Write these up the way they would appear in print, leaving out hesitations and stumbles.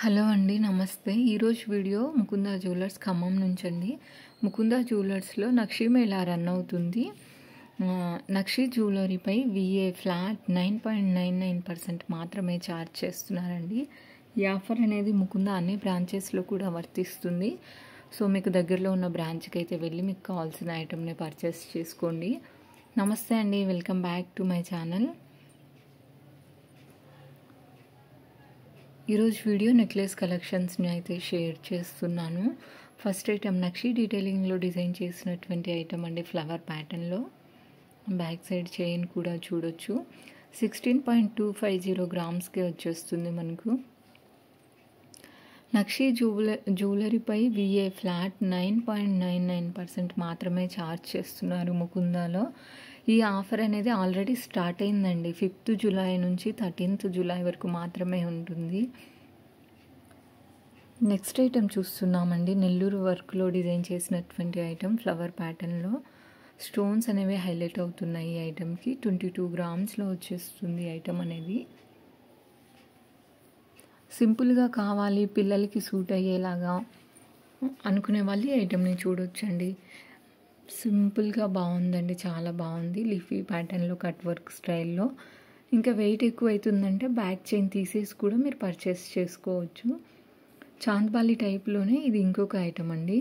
Hello అండి, నమస్తే. ఈరోజు వీడియో ముకుంద జ్యువెలర్స్ ఖమ్మం నుంచి అండి. ముకుంద జ్యువెలర్స్లో నక్షి మేళా రన్ అవుతుంది. నక్షి జ్యువెలరీపై విఏ ఫ్లాట్ 9.99% మాత్రమే ఛార్జ్ చేస్తున్నారండి. ఈ ఆఫర్ అనేది ముకుంద అన్ని బ్రాంచెస్లో కూడా వర్తిస్తుంది. సో మీకు దగ్గరలో ఉన్న బ్రాంచ్కి అయితే వెళ్ళి మీకు కావాల్సిన ఐటమ్ని పర్చేస్ చేసుకోండి. నమస్తే అండి, welcome back to my channel. ఈరోజు వీడియో నెక్లెస్ కలెక్షన్స్ని అయితే షేర్ చేస్తున్నాను. ఫస్ట్ ఐటమ్ నక్షి డీటెయిలింగ్లో డిజైన్ చేసినటువంటి ఐటమ్ అండి, ఫ్లవర్ ప్యాటర్న్లో. బ్యాక్ సైడ్ చైన్ కూడా చూడొచ్చు. 16.250 గ్రామ్స్కే వచ్చేస్తుంది మనకు. నక్షి జ్యువెలరీపై విఏ ఫ్లాట్ 9.99% మాత్రమే ఛార్జ్ చేస్తున్నారు ముకుందాలో. ఈ ఆఫర్ అనేది ఆల్రెడీ స్టార్ట్ అయిందండి. 5th జూలై నుంచి 13th జూలై వరకు మాత్రమే ఉంటుంది. నెక్స్ట్ ఐటమ్ చూస్తున్నామండి, నెల్లూరు వర్క్లో డిజైన్ చేసినటువంటి ఐటమ్ ఫ్లవర్ ప్యాటర్న్లో. స్టోన్స్ అనేవి హైలైట్ అవుతున్నాయి ఈ ఐటమ్కి. 22 గ్రామ్స్లో వచ్చేస్తుంది ఐటమ్ అనేది. సింపుల్గా కావాలి, పిల్లలకి సూట్ అయ్యేలాగా అనుకునే వాళ్ళు ఈ ఐటమ్ని చూడొచ్చండి. సింపుల్గా బాగుందండి, చాలా బాగుంది. లీఫీ ప్యాటర్న్లో కట్ వర్క్ స్టైల్లో. ఇంకా వెయిట్ ఎక్కువ అవుతుందంటే బ్యాక్ చైన్ తీసేసి కూడా మీరు పర్చేస్ చేసుకోవచ్చు. చాంద్బాలి టైప్లోనే ఇది ఇంకొక ఐటమ్ అండి.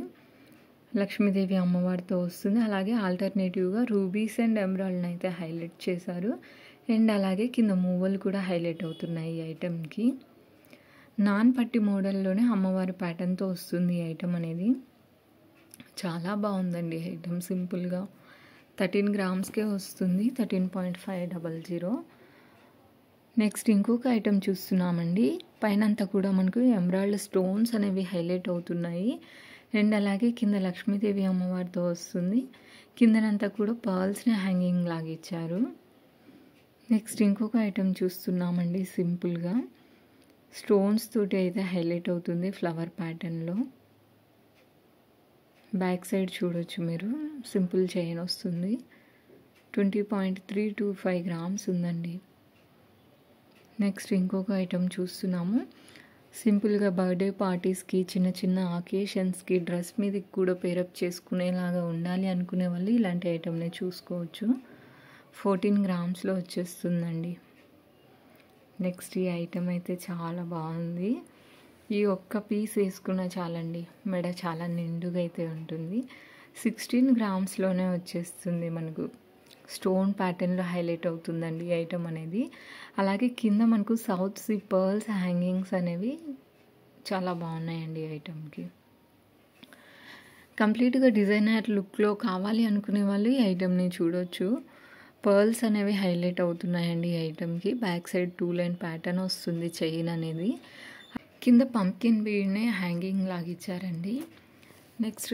లక్ష్మీదేవి అమ్మవారితో వస్తుంది. అలాగే ఆల్టర్నేటివ్గా రూబీస్ అండ్ ఎమరాల్డ్ని అయితే హైలైట్ చేశారు. అండ్ అలాగే కింద మూవలు కూడా హైలైట్ అవుతున్నాయి ఈ ఐటమ్కి. నాన్ పట్టి మోడల్లోనే అమ్మవారి ప్యాటర్న్తో వస్తుంది ఈ ఐటమ్ అనేది. చాలా బాగుందండి ఐటమ్. సింపుల్గా 13 గ్రామ్స్కే వస్తుంది. 13.500. నెక్స్ట్ ఇంకొక ఐటమ్ చూస్తున్నామండి. పైనంతా కూడా మనకు ఎమరాల్డ్ స్టోన్స్ అనేవి హైలైట్ అవుతున్నాయి. అండ్ అలాగే కింద లక్ష్మీదేవి అమ్మవారితో వస్తుంది. కిందనంతా కూడా పర్ల్స్ని హ్యాంగింగ్ లాగా ఇచ్చారు. నెక్స్ట్ ఇంకొక ఐటమ్ చూస్తున్నామండి, సింపుల్గా స్టోన్స్ తోటి అయితే హైలైట్ అవుతుంది ఫ్లవర్ ప్యాటర్న్లో. బ్యాక్ సైడ్ చూడొచ్చు మీరు, సింపుల్ చైన్ వస్తుంది. 20.325 గ్రామ్స్ ఉందండి. నెక్స్ట్ ఇంకొక ఐటమ్ చూస్తున్నాము. సింపుల్గా బర్త్డే పార్టీస్కి, చిన్న చిన్న అకేషన్స్కి, డ్రెస్ మీదకి కూడా పేరప్ చేసుకునేలాగా ఉండాలి అనుకునే వాళ్ళు ఇలాంటి ఐటమ్ని చూసుకోవచ్చు. 14 గ్రామ్స్లో వచ్చేస్తుందండి. నెక్స్ట్ ఈ ఐటమ్ అయితే చాలా బాగుంది. ఈ ఒక్క పీస్ వేసుకున్నా చాలండి, మెడ చాలా నిండుగా అయితే ఉంటుంది. 16 గ్రామ్స్లోనే వచ్చేస్తుంది మనకు. స్టోన్ ప్యాటర్న్లో హైలైట్ అవుతుందండి ఈ ఐటమ్ అనేది. అలాగే కింద మనకు సౌత్ సీ పర్ల్స్ హ్యాంగింగ్స్ అనేవి చాలా బాగున్నాయండి ఈ ఐటమ్కి. కంప్లీట్గా డిజైనర్ లుక్లో కావాలి అనుకునే వాళ్ళు ఈ ఐటమ్ని చూడొచ్చు. పర్ల్స్ అనేవి హైలైట్ అవుతున్నాయండి ఈ ఐటమ్కి. బ్యాక్ సైడ్ 2 లైన్ ప్యాటర్న్ వస్తుంది చైన్ అనేది. కింద పంప్కిన్ బీడ్నే హ్యాంగింగ్ లాగా ఇచ్చారండి. నెక్స్ట్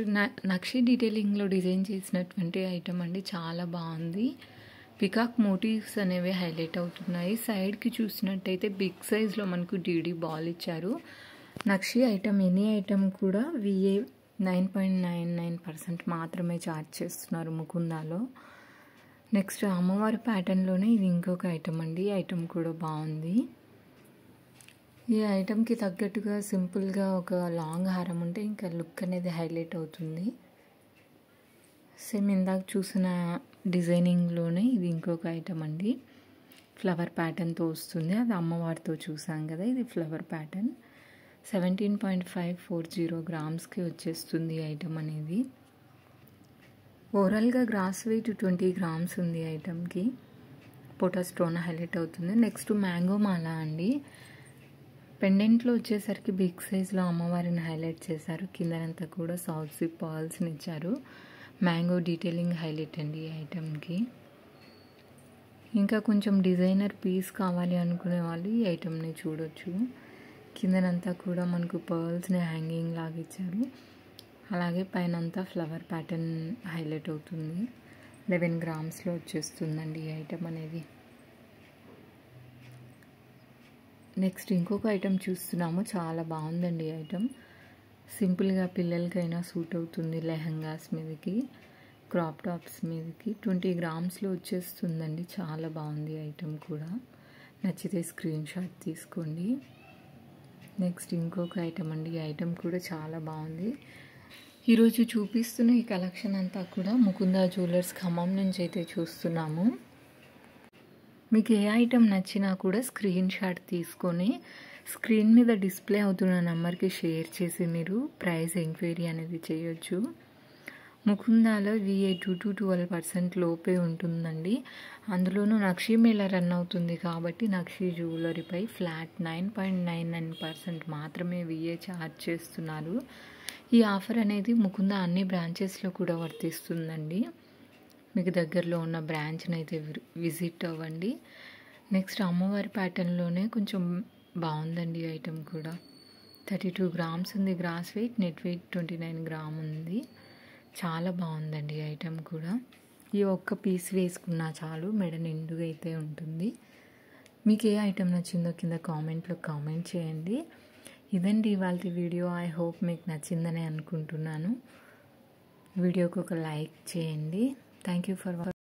నక్షి డీటెయిలింగ్లో డిజైన్ చేసినటువంటి ఐటమ్ అండి, చాలా బాగుంది. పికాక్ మోటివ్స్ అనేవి హైలైట్ అవుతున్నాయి. సైడ్కి చూసినట్టయితే బిగ్ సైజ్లో మనకు డీడీ బాల్ ఇచ్చారు. నక్షి ఐటమ్ ఎనీ ఐటమ్ కూడా విఏ 9.99% మాత్రమే ఛార్జ్ చేస్తున్నారు ముకుందాలో. నెక్స్ట్ అమ్మవారి ప్యాటర్న్లోనే ఇది ఇంకొక ఐటమ్ అండి. ఈ ఐటమ్ కూడా బాగుంది. ఈ ఐటమ్కి తగ్గట్టుగా సింపుల్గా ఒక లాంగ్ హారం ఉంటే ఇంకా లుక్ అనేది హైలైట్ అవుతుంది. సేమ్ ఇందాక చూసిన డిజైనింగ్లోనే ఇది ఇంకొక ఐటమ్ అండి. ఫ్లవర్ ప్యాటర్న్తో వస్తుంది. అది అమ్మవారితో చూసాం కదా, ఇది ఫ్లవర్ ప్యాటర్న్. 17.540 గ్రామ్స్కి వచ్చేస్తుంది ఈ ఐటమ్ అనేది. ఓవరాల్గా గ్రాస్ వెయిట్ 20 గ్రామ్స్ ఉంది ఈ ఐటమ్కి. పోటా స్టోన్ హైలైట్ అవుతుంది. నెక్స్ట్ మ్యాంగో మాల అండి. పెండెంట్లో వచ్చేసరికి బిగ్ సైజ్లో అమ్మవారిని హైలైట్ చేశారు. కిందనంతా కూడా సౌత్ సీ పర్ల్స్ని ఇచ్చారు. మ్యాంగో డీటెయిలింగ్ హైలైట్ అండి ఈ ఐటమ్కి. ఇంకా కొంచెం డిజైనర్ పీస్ కావాలి అనుకునే వాళ్ళు ఈ ఐటమ్ని చూడొచ్చు. కిందనంతా కూడా మనకు పర్ల్స్ని హ్యాంగింగ్ లాగా ఇచ్చారు. అలాగే పైనంతా ఫ్లవర్ ప్యాటర్న్ హైలైట్ అవుతుంది. 11 గ్రామ్స్లో వచ్చేస్తుందండి ఈ ఐటమ్ అనేది. నెక్స్ట్ ఇంకొక ఐటమ్ చూస్తున్నాము, చాలా బాగుందండి ఈ ఐటమ్. సింపుల్గా పిల్లలకైనా సూట్ అవుతుంది. లెహంగాస్ మీదకి, క్రాప్ టాప్స్ మీదకి 20 గ్రామ్స్లో వచ్చేస్తుందండి. చాలా బాగుంది ఐటమ్ కూడా. నచ్చితే స్క్రీన్ షాట్ తీసుకోండి. నెక్స్ట్ ఇంకొక ఐటమ్ అండి. ఈ ఐటమ్ కూడా చాలా బాగుంది. ఈరోజు చూపిస్తున్న ఈ కలెక్షన్ అంతా కూడా ముకుంద జ్యువెలర్స్ ఖమ్మం నుంచి అయితే చూస్తున్నాము. మీకు ఏ ఐటమ్ నచ్చినా కూడా స్క్రీన్ షాట్ తీసుకొని స్క్రీన్ మీద డిస్ప్లే అవుతున్న నెంబర్కి షేర్ చేసి మీరు ప్రైస్ ఎంక్వైరీ అనేది చేయొచ్చు. ముకుందాలో VA 2 to 12% లోపే ఉంటుందండి. అందులోనూ నక్షి మేళ రన్ అవుతుంది కాబట్టి నక్షి జ్యువెలరీపై ఫ్లాట్ 9.99% మాత్రమే VA ఛార్జ్ చేస్తున్నారు. ఈ ఆఫర్ అనేది ముకుంద అన్ని బ్రాంచెస్లో కూడా వర్తిస్తుందండి. మీకు దగ్గరలో ఉన్న బ్రాంచ్ని అయితే విజిట్ అవ్వండి. నెక్స్ట్ అమ్మవారి ప్యాటర్న్లోనే కొంచెం బాగుందండి ఐటమ్ కూడా. 32 grams ఉంది gross weight, net weight 29 grams ఉంది. చాలా బాగుందండి ఐటమ్ కూడా. ఈ ఒక్క పీస్ వేసుకున్నా చాలు, మెడ నిండుగా అయితే ఉంటుంది. మీకు ఏ ఐటమ్ నచ్చిందో కింద కామెంట్లో కామెంట్ చేయండి. ఇదండి ఇవాళ వీడియో. ఐ హోప్ మీకు నచ్చిందని అనుకుంటున్నాను. వీడియోకి ఒక లైక్ చేయండి. Thank you for